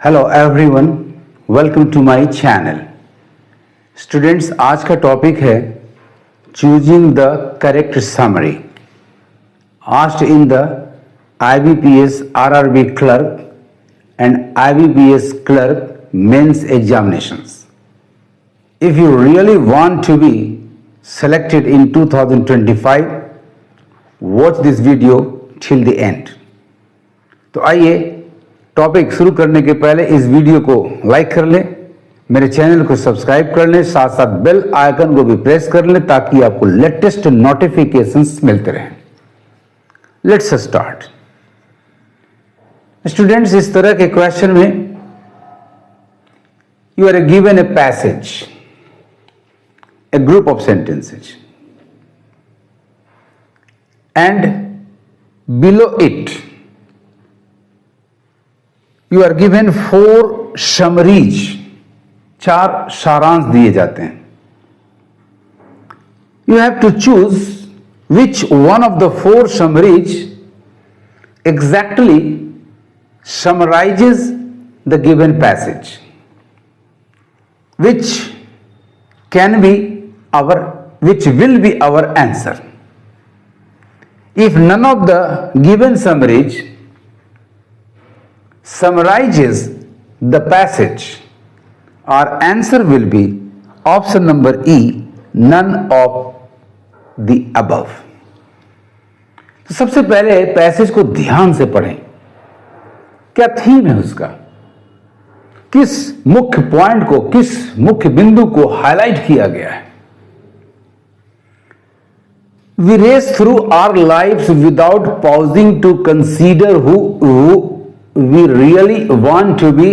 Hello everyone, welcome to my channel. Students, आज का topic है choosing the correct summary asked in the IBPS RRB clerk and IBPS clerk mains examinations. If you really want to be selected in 2025, watch this video till the end. तो आइए topic शुरू करने के पहले इस video को like कर लें, मेरे चैनल को सब्सक्राइब कर लें, साथ साथ बेल आइकन को भी प्रेस कर लें ताकि आपको लेटेस्ट नोटिफिकेशंस मिलते रहें। Let's start. स्टूडेंट्स, इस तरह के क्वेश्चन में you are given a passage, a group of sentences, and below it you are given 4 summaries, 4 सारांश दिए जाते हैं। You have to choose which one of the 4 summaries exactly summarizes the given passage, which will be our answer. If none of the given summaries summarizes the passage, our answer will be option number E, none of the above. तो सबसे पहले passage को ध्यान से पढ़ें। क्या theme है उसका, किस मुख्य पॉइंट को, किस मुख्य बिंदु को हाईलाइट किया गया है। We race through our lives without pausing to consider who we really want to be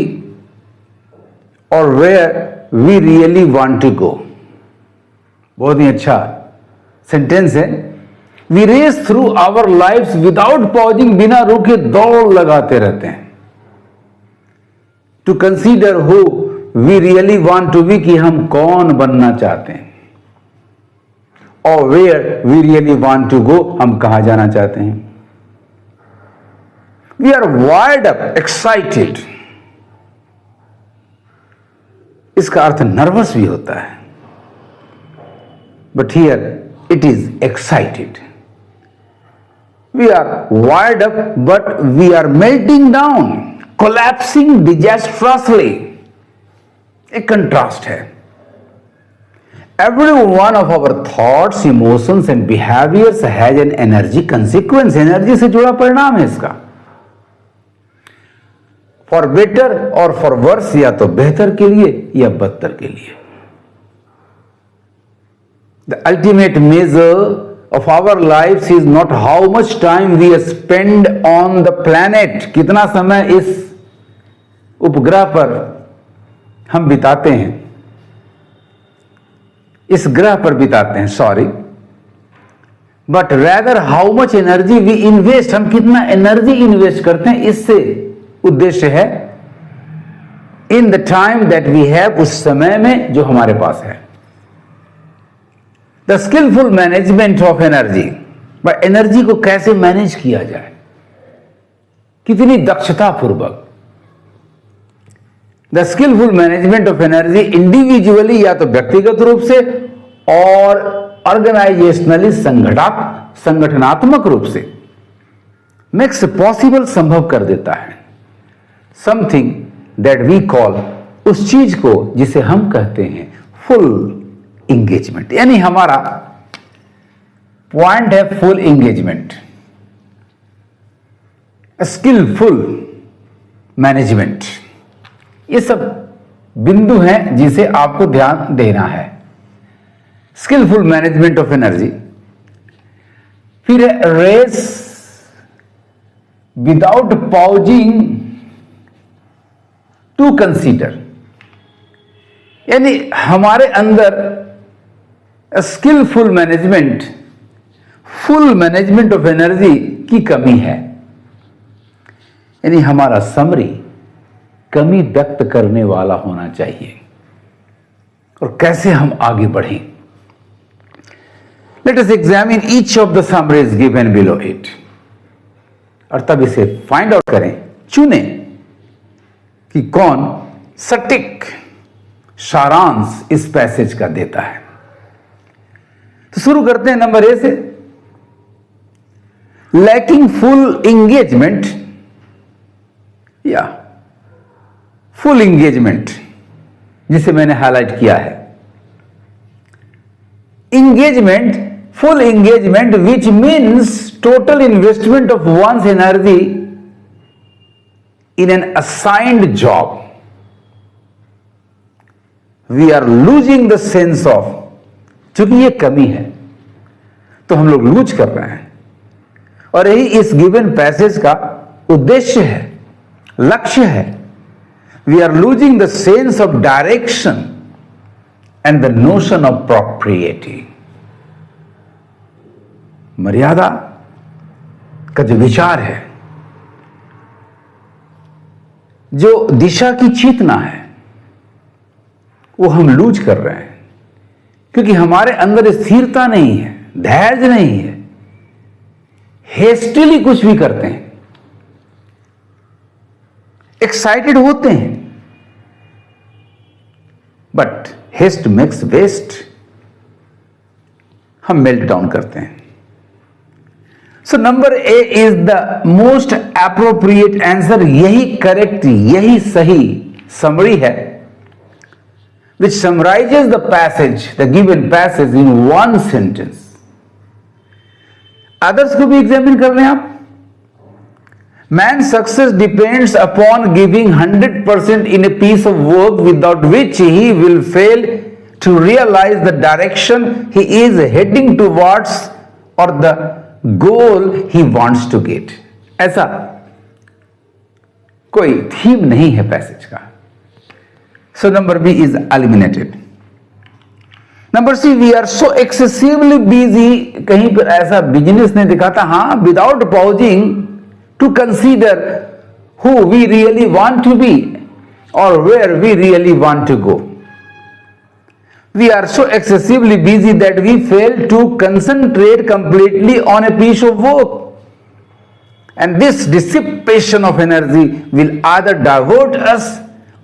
or where we really want to go. बहुत ही अच्छा सेंटेंस है। We race through our lives without pausing, बिना रुके दौड़ लगाते रहते हैं। To consider who we really want to be, कि हम कौन बनना चाहते हैं, और where we really want to go, हम कहां जाना चाहते हैं। We are wired up, excited, इसका अर्थ नर्वस भी होता है, but here it is excited. We are wired up, but we are melting down, collapsing disastrously. एक कंट्रास्ट है। Every one of our thoughts, emotions and behaviors has an energy consequence. Energy से जुड़ा परिणाम है इसका। For better or for worse, या तो बेहतर के लिए या बदतर के लिए। The ultimate measure of our lives is not how much time we spend on the planet. कितना समय इस उपग्रह पर हम बिताते हैं, इस ग्रह पर बिताते हैं, sorry, but rather how much energy we invest, हम कितना एनर्जी इन्वेस्ट करते हैं। इससे उद्देश्य है in the time that we have, उस समय में जो हमारे पास है। The skilful management of energy, energy को कैसे मैनेज किया जाए, कितनी दक्षता पूर्वक। The skilful management of energy individually, या तो व्यक्तिगत रूप से, और ऑर्गेनाइजेशनली, संगठनात्मक रूप से, मेक्स पॉसिबल, संभव कर देता है, समथिंग दैट वी कॉल, उस चीज को जिसे हम कहते हैं फुल इंगेजमेंट। यानी हमारा पॉइंट है फुल इंगेजमेंट, स्किलफुल मैनेजमेंट। ये सब बिंदु हैं जिसे आपको ध्यान देना है। Skilful management of energy. फिर race without pausing to consider, यानी हमारे अंदर skilful management, full management of energy की कमी है। यानी हमारा समरी कमी व्यक्त करने वाला होना चाहिए। और कैसे हम आगे बढ़ें, let us examine each of the summaries given below it, और तब इसे फाइंड आउट करें, चुनें कि कौन सटीक सारांश इस पैसेज का देता है। तो शुरू करते हैं नंबर ए से। लैकिंग फुल इंगेजमेंट या फुल इंगेजमेंट, जिसे मैंने हाईलाइट किया है, engagement, full engagement, which means total investment of one's energy in an assigned job. We are losing the sense of, चूंकि ये कमी है तो हम लोग लूज कर रहे हैं, और यही इस गिवन पैसेज का उद्देश्य है, लक्ष्य है। We are losing the sense of direction and the notion of propriety. मर्यादा का जो विचार है, जो दिशा की चेतना है, वो हम लूज कर रहे हैं, क्योंकि हमारे अंदर स्थिरता नहीं है, धैर्य नहीं है, हेस्टिली कुछ भी करते हैं, एक्साइटेड होते हैं, बट हेस्ट मेक्स वेस्ट, हम मेल्ट डाउन करते हैं। So number A is the most appropriate answer. यही करेक्ट, यही सही समरी है, which summarizes the passage, the given passage in one sentence. Others को भी एग्जामिन कर लें आप। Man's success depends upon giving 100% in a piece of work, without which he will fail to realize the direction he is heading towards or the goal he wants to get. ऐसा कोई theme नहीं है passage का। So number B is eliminated. Number C, we are so excessively busy, कहीं पर ऐसा business ने दिखाता, हाँ, without pausing to consider who we really want to be or where we really want to go. We are so excessively busy that we fail to concentrate completely on a piece of work. And this dissipation of energy will either divert us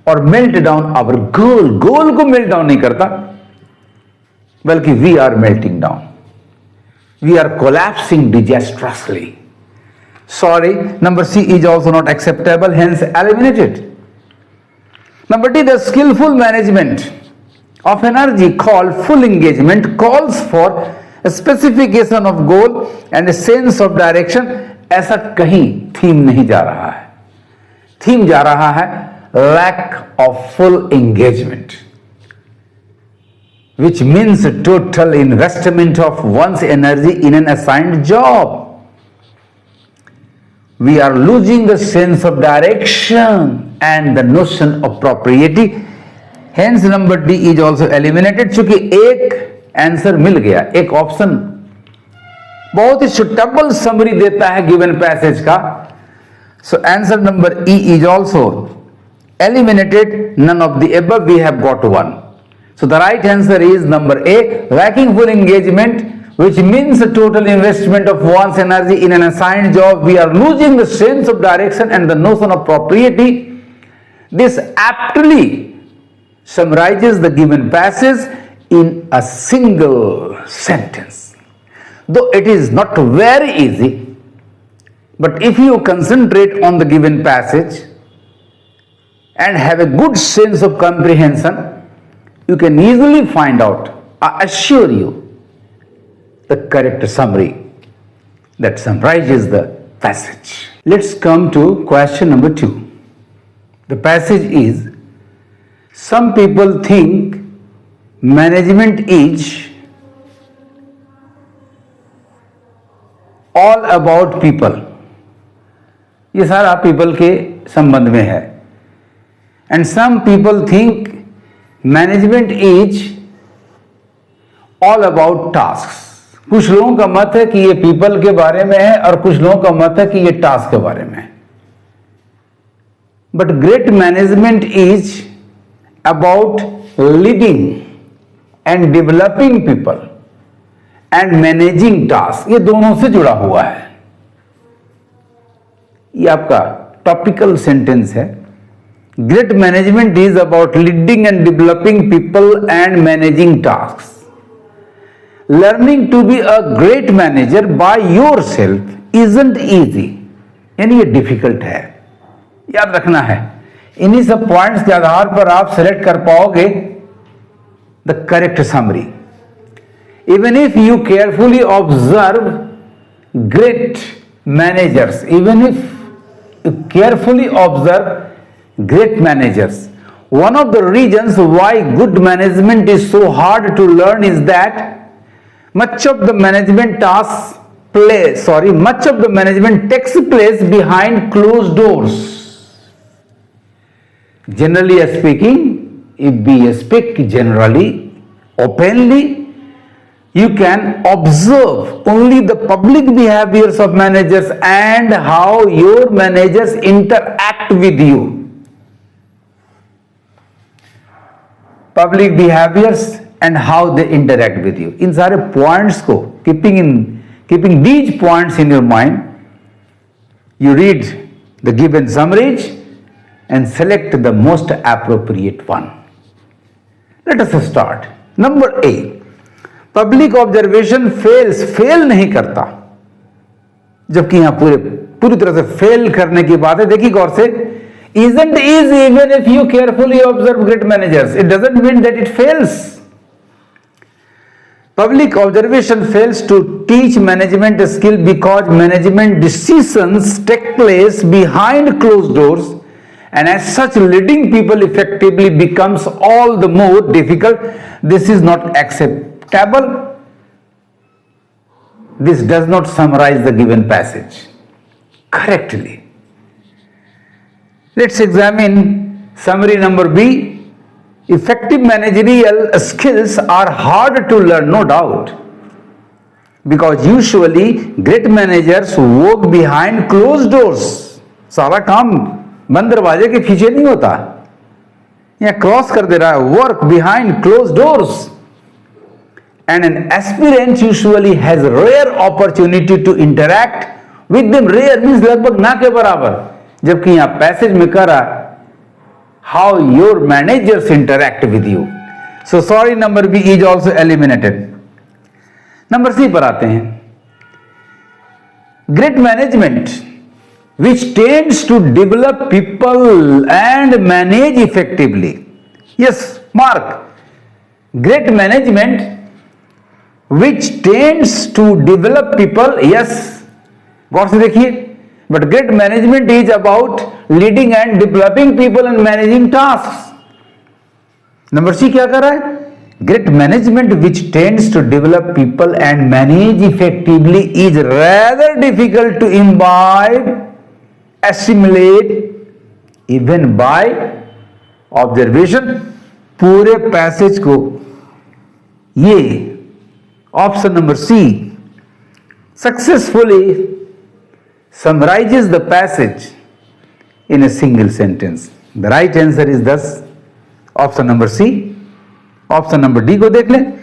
or melt down our goal. Goal को melt down नहीं करता, बल्कि we are melting down. We are collapsing disastrously. Sorry, number C is also not acceptable, hence eliminated. Number D, the skillful management of energy called full engagement calls for a specification of goal and a sense of direction. ऐसा कहीं theme नहीं जा रहा है, theme जा रहा है lack of full engagement, which means total investment of one's energy in an assigned job. We are losing the sense of direction and the notion of propriety. Hence number D is also eliminated. चूंकि एक answer मिल गया, एक option बहुत ही suitable summary देता है given passage का, so answer number E is also eliminated. None of the above, we have got one. So the right answer is number A, lacking full engagement, which means a total investment of one's energy in an assigned job. We are losing the sense of direction and the notion of propriety. This aptly summarizes the given passage in a single sentence. Though it is not very easy, but if you concentrate on the given passage and have a good sense of comprehension, you can easily find out, I assure you, the correct summary that summarizes the passage. Let's come to question number 2. The passage is, some people think management is all about people. ये सारा people के संबंध में है. And some people think management is all about tasks. कुछ लोगों का मत है कि ये पीपल के बारे में है और कुछ लोगों का मत है कि ये टास्क के बारे में है. But great management is about leading and developing people and managing task. ये दोनों से जुड़ा हुआ है. ये आपका टॉपिकल सेंटेंस है, Great management is about leading and developing people and managing tasks. Learning to be a great manager by yourself isn't easy. यानी ये डिफिकल्ट है, याद रखना है. इन्हीं सब पॉइंट्स के आधार पर आप सेलेक्ट कर पाओगे the correct summary. Even if you carefully observe great managers, even if you carefully observe great managers, one of the reasons why good management is so hard to learn is that much of the management takes place behind closed doors. Generally speaking, if we speak generally, openly, you can observe only the public behaviors of managers and how your managers interact with you. Public behaviors and how they interact with you. इन सारे points को keeping these points in your mind, you read the given summaries and select the most appropriate one. Let us start. Number A. Public observation fail नहीं करता, जबकि यहां पूरी तरह से fail करने की बात है. देखिए गौर से, isn't easy even if you carefully observe great managers. It doesn't mean that it fails. Public observation fails to teach management skill because management decisions take place behind closed doors, and as such leading people effectively becomes all the more difficult. This is not acceptable. This does not summarize the given passage correctly. Let's examine summary number B. Effective managerial skills are hard to learn, no doubt, because usually great managers work behind closed doors. सारा काम बंद दरवाजे के पीछे नहीं होता, यहाँ cross कर दे रहा है, work behind closed doors. And an aspirant usually has rare opportunity to interact with them. Rare means लगभग ना के बराबर, जबकि यहां पैसेज में कह रहा how your managers interact with you. So sorry, number B is also eliminated. Number C पर आते हैं. Great management which tends to develop people and manage effectively. Yes, mark. Great management which tends to develop people. Yes, गौर से देखिए, but great management is about leading and developing people and managing tasks. Number C क्या कर रहा है? Great management which tends to develop people and manage effectively is rather difficult to imbibe, assimilate even by observation. पूरे passage को ये option number C successfully summarizes the passage in a single sentence. The right answer is thus option number C. Option number D को देख लें.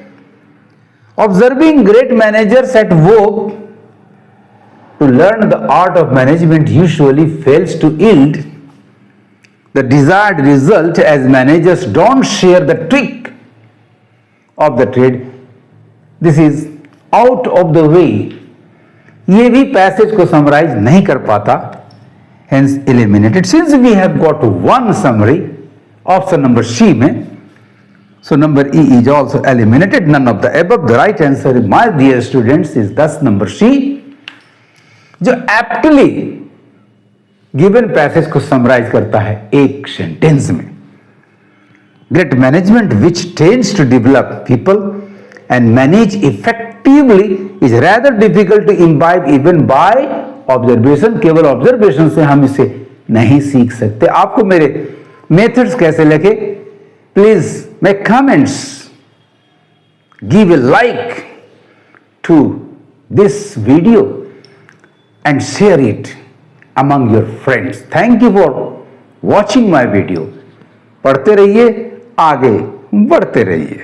Observing great managers at work to learn the art of management usually fails to yield the desired result as managers don't share the trick of the trade. This is out of the way. ये भी passage को summarise नहीं कर पाता, hence eliminated. Since we have got one summary, option number C में, so number E is also eliminated. None of the above. The right answer, my dear students, is thus number C, जो aptly given passage को summarise करता है एक sentence में. Great management which tends to develop people and manage effectively is rather difficult to imbibe even by observation. केवल observation से हम इसे नहीं सीख सकते. आपको मेरे मेथड्स कैसे लगे, please make comments, give a like to this video and share it among your friends. Thank you for watching my video. पढ़ते रहिए, आगे बढ़ते रहिए.